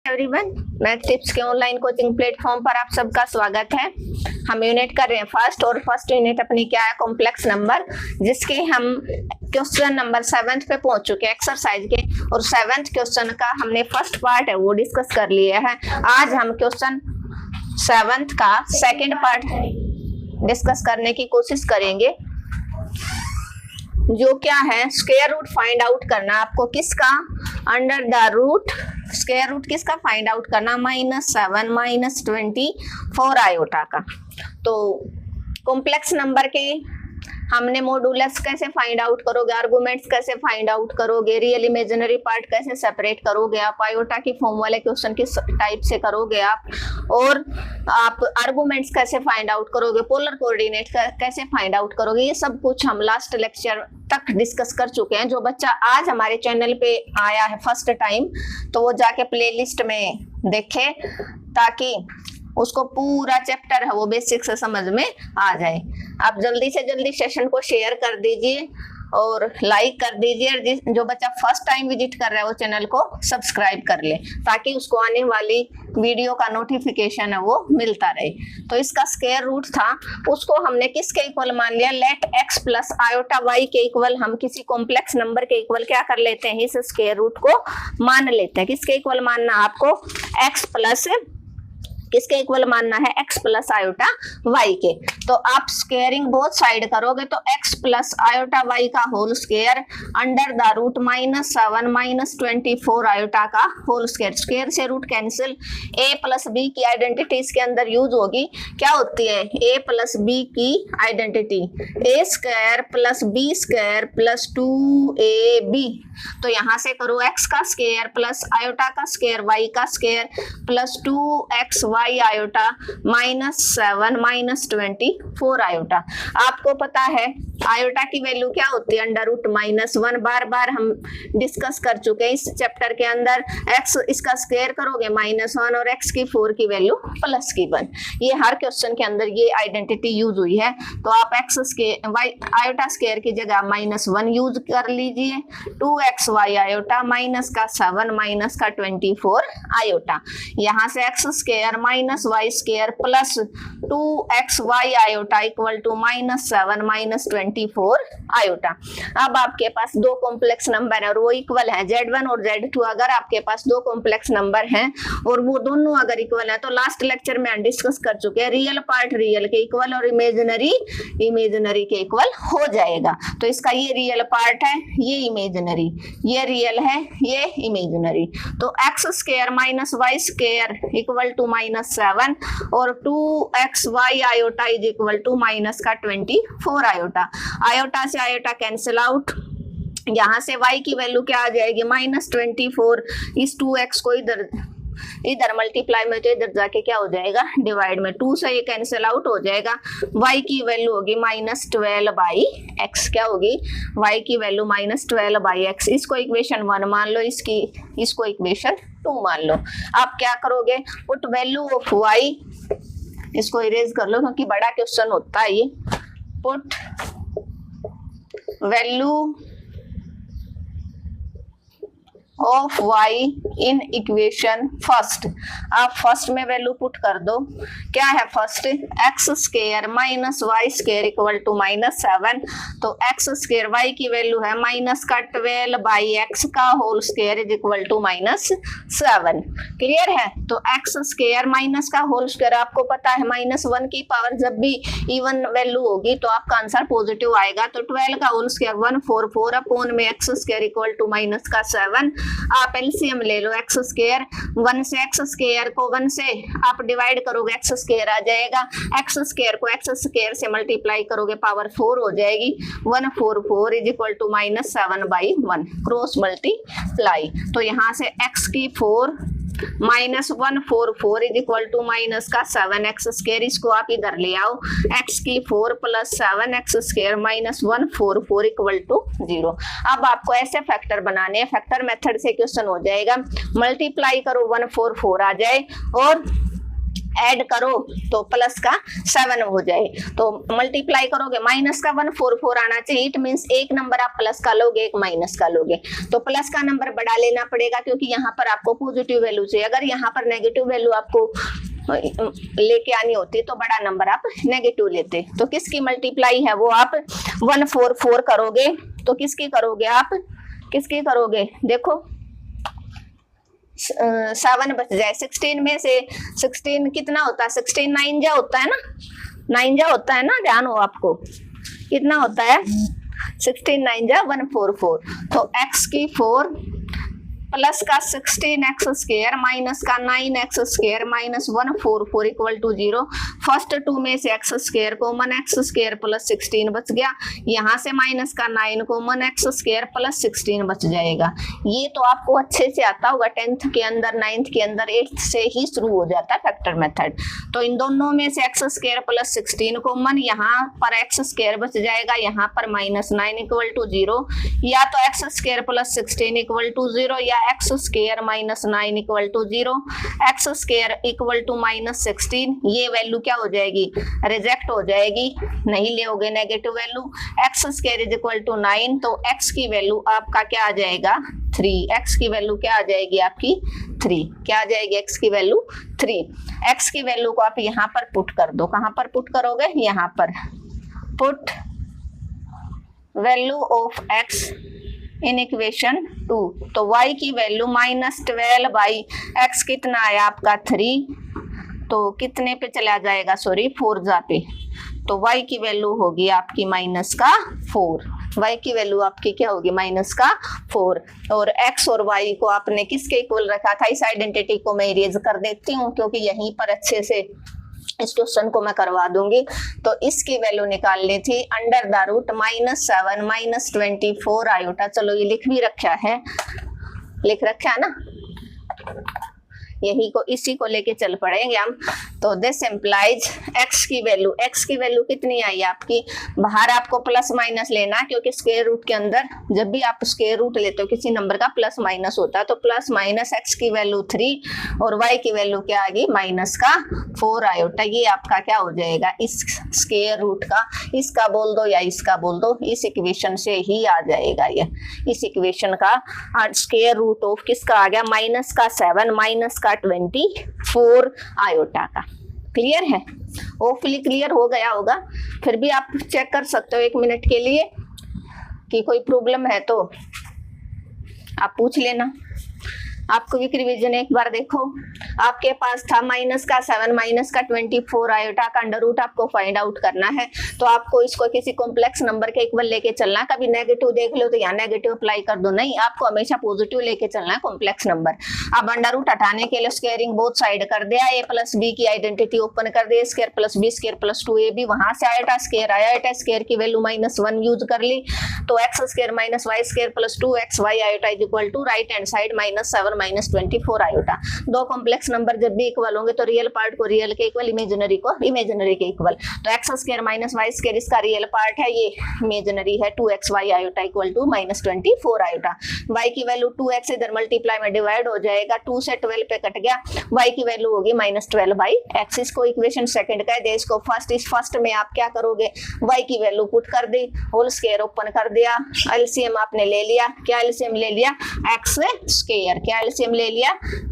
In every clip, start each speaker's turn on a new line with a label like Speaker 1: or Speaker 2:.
Speaker 1: Everyone, math tips के online coaching platform पर आप सबका स्वागत है। हम यूनिट कर रहे हैं फर्स्ट, और फर्स्ट यूनिट अपनी क्या है, कॉम्प्लेक्स नंबर, जिसके हम क्वेश्चन नंबर 7 पे पहुंच चुके हैं एक्सरसाइज के। और 7th क्वेश्चन का हमने फर्स्ट पार्ट है वो डिस्कस कर लिया है। आज हम क्वेश्चन 7th का सेकंड पार्ट डिस्कस करने की कोशिश करेंगे, जो क्या है, स्क्वायर रूट फाइंड आउट करना। आपको किसका, under the root, square root किसका फाइंड आउट करना, -7 -24 आयोटा का। तो कॉम्प्लेक्स नंबर के हमने मॉडुलस कैसे फाइंड आउट करोगे, आर्गुमेंट्स कैसे फाइंड आउट करोगे, रियल इमेजिनरी पार्ट कैसे सेपरेट करोगे आप, आयोटा की फॉर्म वाले क्वेश्चन किस टाइप से करोगे आप, और आप आर्गुमेंट्स कैसे फाइंड आउट करोगे, पोलर कोऑर्डिनेट कैसे फाइंड आउट करोगे, ये सब कुछ हम लास्ट लेक्चर तक डिस्कस कर चुके हैं। जो बच्चा आज हमारे चैनल पे आया है फर्स्ट टाइम, तो वो जाके प्लेलिस्ट में देखे, ताकि उसको पूरा चैप्टर है वो बेसिक से समझ में आ जाए। आप जल्दी से जल्दी सेशन को शेयर कर दीजिए और लाइक कर दीजिए। जो बच्चा फर्स्ट टाइम विजिट कर रहा है वो चैनल को सब्सक्राइब कर ले, ताकि उसको आने वाली वीडियो का नोटिफिकेशन है वो मिलता रहे। तो इसका स्क्वायर रूट था, उसको हमने किसके इक्वल मान लिया, let x plus iota y के इक्वल हम किसी कॉम्प्लेक्स नंबर के इक्वल क्या कर लेते हैं, इस स्क्वायर रूट को मान लेते हैं। किसके इक्वल मानना आपको, x प्लस, किसके इक्वल मानना है, x प्लस आयोटा y के। तो आप स्क्वेयरिंग बोथ साइड करोगे तो x प्लस आयोटा y का whole square under the root -7 -24 iota का होल स्क्वायर। स्क्वायर से root cancel. a plus b की आइडेंटिटी इसके अंदर यूज होगी, क्या होती है, a प्लस b की identity a square plus b square plus 2ab। तो यहाँ से करो x का स्क्वायर प्लस आयोटा का स्क्वायर y का square plus 2xy iota -7 -24 iota. आपको पता है आयोटा की वैल्यू क्या होती है, अंडर रूट -1। बार बार हम डिस्कस कर चुके हैं इस चैप्टर के अंदर। x इसका स्क्वायर करोगे -1 और x की 4 की वैल्यू +1। ये हर क्वेश्चन के अंदर ये आइडेंटिटी यूज हुई है। तो आप x आयोटा स्क्वायर की जगह -1 यूज कर लीजिए, 2xy आयोटा माइनस का 7 माइनस का 24 आयोटा। यहाँ से x square minus y square plus 2xy iota equal to -7 -24 iota. अब आपके पास दो कॉम्प्लेक्स नंबर है और वो इक्वल है, Z1 और Z2। अगर आपके पास दो कॉम्प्लेक्स नंबर हैं और वो दोनों अगर इक्वल है, तो लास्ट लेक्चर में हम डिस्कस कर चुके हैं, रियल पार्ट रियल के इक्वल और इमेजिनरी इमेजिनरी के इक्वल हो जाएगा। तो इसका ये रियल पार्ट है, ये इमेजिनरी, ये रियल है, ये इमेजिनरी। तो x square minus y square equal to -7 और 2xy iota is equal to minus का 24 आयोटा। आयोटा से आयोटा कैंसिल आउट, यहाँ से y की वैल्यू क्या आ जाएगी, -24। इस 2x को इधर मल्टीप्लाई में, तो इधर जाके क्या हो जाएगा, डिवाइड में, 2 से ये कैंसिल आउट हो जाएगा। y की वैल्यू होगी -12/x। क्या होगी, y की वैल्यू -12/x। इसको इक्वेशन 1 मान लो, इसको इक्वेशन 2 मान लो। आप क्या करोगे, पुट वैल्यू ऑफ y, इसको इरेज कर लो क्योंकि बड़ा क्वेश्चन होता है ये। Put value of y in equation first. आप फर्स्ट में वैल्यू पुट कर दो, क्या है first, x square minus y square equal to -7। तो x स्क्वायर y की वैल्यू है माइनस का 12/x का whole square is equal to -7। Clear है। तो x स्क्वायर माइनस का होल स्क्वायर, आपको पता है -1 की पावर जब भी इवन वैल्यू होगी तो आपका आंसर पॉजिटिव आएगा। तो 12 का होल स्क्वायर 144 अपॉन में x स्क्वायर इक्वल टू -7। आप एलसीएम ले लो, x स्क्वायर 1 से x स्क्वायर को 1 से आप डिवाइड करोगे, x स्क्वायर आ जाएगा। x स्क्वायर को x स्क्वायर से मल्टीप्लाई करोगे, पावर 4 हो जाएगी। 144 is equal to -7/1, cross multiply. तो यहाँ से x की 4 -144 इज इक्वल टू माइनस का 7x स्क्वायर, इसको आप इधर ले आओ, x की 4 plus 7x square -144 equal to 0। अब आपको ऐसे फैक्टर बनाने हैं, फैक्टर मेथड से क्वेश्चन हो जाएगा। मल्टीप्लाई करो 144 आ जाए और ऐड करो तो प्लस का 7 हो जाए, तो मल्टीप्लाई करोगे माइनस का 144 आना चाहिए। इट मींस एक नंबर आप प्लस का लोगे, एक माइनस का लोगे, तो प्लस का नंबर बड़ा लेना पड़ेगा क्योंकि यहाँ पर आपको पॉजिटिव वैल्यू चाहिए। अगर यहाँ पर नेगेटिव वैल्यू आपको लेके आनी होती तो बड़ा नंबर आप नेगेटिव लेते। तो किसकी मल्टीप्लाई है वो आप 144 करोगे, तो किसकी करोगे आप, किसकी करोगे, देखो 7 बच जाए। 16 में से 16 कितना होता है, 16 9 जा होता है ना, 9 जा होता है ना, ध्यान हो आपको, कितना होता है 16 9 जा 144। तो x की 4 प्लस का 16x स्क्वायर माइनस का 9x square minus 144 equal to 0। First 2 में से x square common, x square plus 16 बच गया, यहाँ से माइनस का 9 कॉमन, x स्क्वायर प्लस 16 बच जाएगा। ये तो आपको अच्छे से आता होगा, 10th के अंदर 9th के अंदर 8th से ही शुरू हो जाता है फैक्टर मेथड। तो इन दोनों में से x स्क्वायर प्लस 16 कॉमन, यहाँ पर x स्क्वायर बच जाएगा, यहाँ पर माइनस 9 इक्वल टू 0, या तो x square plus 16 equal to 0 या x square minus 9 equal to 0, x square equal to minus 16। ये वैल्यू क्या हो जाएगी, रिजेक्ट हो जाएगी, नहीं लेोगे negative value. x square is equal to 9, तो x की वैल्यू आपका क्या आ जाएगा 3, x की वैल्यू क्या आ जाएगी आपकी 3, क्या आ जाएगी x की वैल्यू 3। x की वैल्यू को आप यहाँ पर पुट कर दो, कहाँ पर पुट करोगे, यहाँ पर put value of x in equation 2, तो y की वैल्यू -12 बाई x कितना आया आपका 3, तो कितने पे चला जाएगा, सॉरी 4 जा पे, तो y की वैल्यू होगी आपकी माइनस का 4, y की वैल्यू आपकी क्या होगी माइनस का 4। और x और y को आपने किसके इक्वल रखा था, इस आइडेंटिटी को मैं इरेज कर देती हूँ क्योंकि यहीं पर अच्छे से इस क्वेश्चन को मैं करवा दूंगी। तो इसकी वैल्यू निकालनी थी अंडर द रूट -7 -24 आयोटा। चलो ये लिख भी रखा है, लिख रखा है ना, यही को इसी को लेके चल पड़ेंगे हम। तो दिस एम्प्लाइज x की वैल्यू कितनी आई आपकी, बाहर आपको प्लस माइनस लेना क्योंकि स्क्वायर रूट के अंदर जब भी आप स्क्वायर रूट लेते हो किसी नंबर का प्लस माइनस होता है, तो प्लस माइनस x की वैल्यू 3 और y की वैल्यू क्या आ गई माइनस का 4 आयोटा। ये आपका क्या हो जाएगा, इस स्क्वायर रूट का, इसका बोल दो या इसका बोल दो, इस इक्वेशन से ही आ जाएगा ये, इस इक्वेशन का स्क्वायर रूट ऑफ किसका आ गया माइनस का 7 माइनस का 24 आयोटा का। क्लियर है, होपफुली क्लियर हो गया होगा। फिर भी आप चेक कर सकते हो 1 मिनट के लिए कि कोई प्रॉब्लम है तो आप पूछ लेना। आपको भी रिवीजन एक बार देखो, आपके पास था माइनस का 7 माइनस का 24 आयोटा का अंडर रूट आपको फाइंड आउट करना है, तो आपको इसको किसी कॉम्प्लेक्स नंबर के इक्वल लेके चलना। कभी नेगेटिव देख लो तो यहाँ नेगेटिव अप्लाई कर दो, नहीं आपको हमेशा पॉजिटिव लेके चलना है कॉम्प्लेक्स नंबर। अब अंडर रूट हटाने के लिए स्क्वायरिंग बोथ साइड कर दिया, a प्लस बी की आइडेंटिटी ओपन कर दिया, square plus b square plus 2ab, वहां से आयोटा स्क्वायर आया, आयोटा स्क्वायर की वैल्यू -1 यूज कर ली, तो x square minus y square plus 2xy iota is equal to right hand side -7 -24 iota. दो कॉम्प्लेक्स नंबर जब भी इक्वल होंगे तो रियल पार्ट को रियल के इक्वल, इमेजिनरी को इमेजिनरी के इक्वल। तो x square minus y square इसका रियल पार्ट है, ये इमेजिनरी है 2xy iota equal to -24 iota. y की वैल्यू 2x इधर मल्टीप्लाई में डिवाइड हो जाएगा, 2 से 12 पे कट गया, y की वैल्यू होगी -12 बाई x। इसको इक्वेशन सेकंड कह दे, इसको फर्स्ट। इस फर्स्ट में आप क्या करोगे, y की वैल्यू पुट कर दी, होल स्क्वायर ओपन कर दिया, एलसीएम आपने ले लिया, क्या एलसीएम ले लिया x स्क्वायर, क्या एलसीएम ले लिया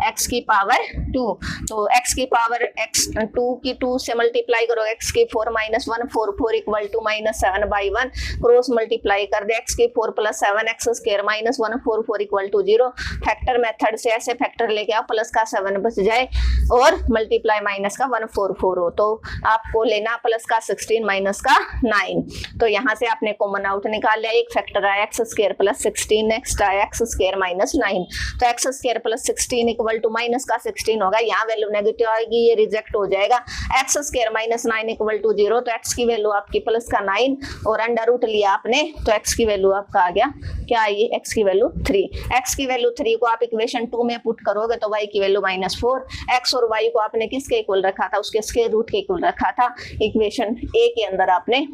Speaker 1: x की पावर 2, तो x की पावर x 2 की 2 से मल्टीप्लाई करो, x की 4 -144 इक्वल टू -7/1, क्रॉस मल्टीप्लाई कर दे, x की 4 plus 7x square -144 equal to 0। Factor method से ऐसे फैक्टर लेके आओ प्लस का 7 बच जाए और मल्टीप्लाई माइनस का 144 हो, तो आपको लेना प्लस का 16 माइनस का 9। तो यहाँ से आपने कॉमन आउट निकाल लिया, एक फैक्टर आया x स्क्वायर प्लस 16, नेक्स्ट आया x स्क्वायर माइनस 9, तो x square plus 16 equal to minus का 16 होगा, यहाँ वैल्यू नेगेटिव आएगी, ये रिजेक्ट हो जाएगा। x square minus 9 equal to 0, तो x की वैल्यू आपकी प्लस का 9 और अंडर रूट लिया आपने, तो x की वैल्यू आपका आ गया, क्या आई x की वैल्यू 3। x की वैल्यू 3 को आप इक्वेशन 2 में पुट करोगे तो y की वैल्यू -4, x और y को आपने किसके इक्वल रखा था, उसके स्क्वायर रूट के इक्वल रखा था, इक्वेशन a के अंदर आपने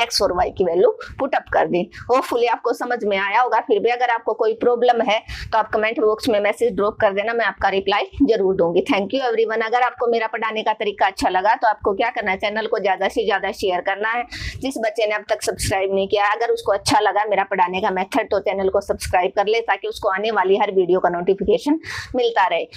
Speaker 1: एक्स और वाई की वैल्यू पुट अप कर दी। होपफुली आपको समझ में आया होगा। फिर भी अगर आपको कोई प्रॉब्लम है तो आप कमेंट बॉक्स में मैसेज ड्रॉप कर देना, मैं आपका रिप्लाई जरूर दूंगी। Thank you everyone. अगर आपको मेरा पढ़ाने का तरीका अच्छा लगा तो आपको क्या करना है, चैनल को ज्यादा से ज्यादा शेयर करना है। जिस बच्चे ने अब तक सब्सक्राइब नहीं किया, अगर उसको अच्छा लगा मेरा पढ़ाने का मेथड तो चैनल को सब्सक्राइब कर ले, ताकि उसको आने वाली हर वीडियो का नोटिफिकेशन मिलता रहे।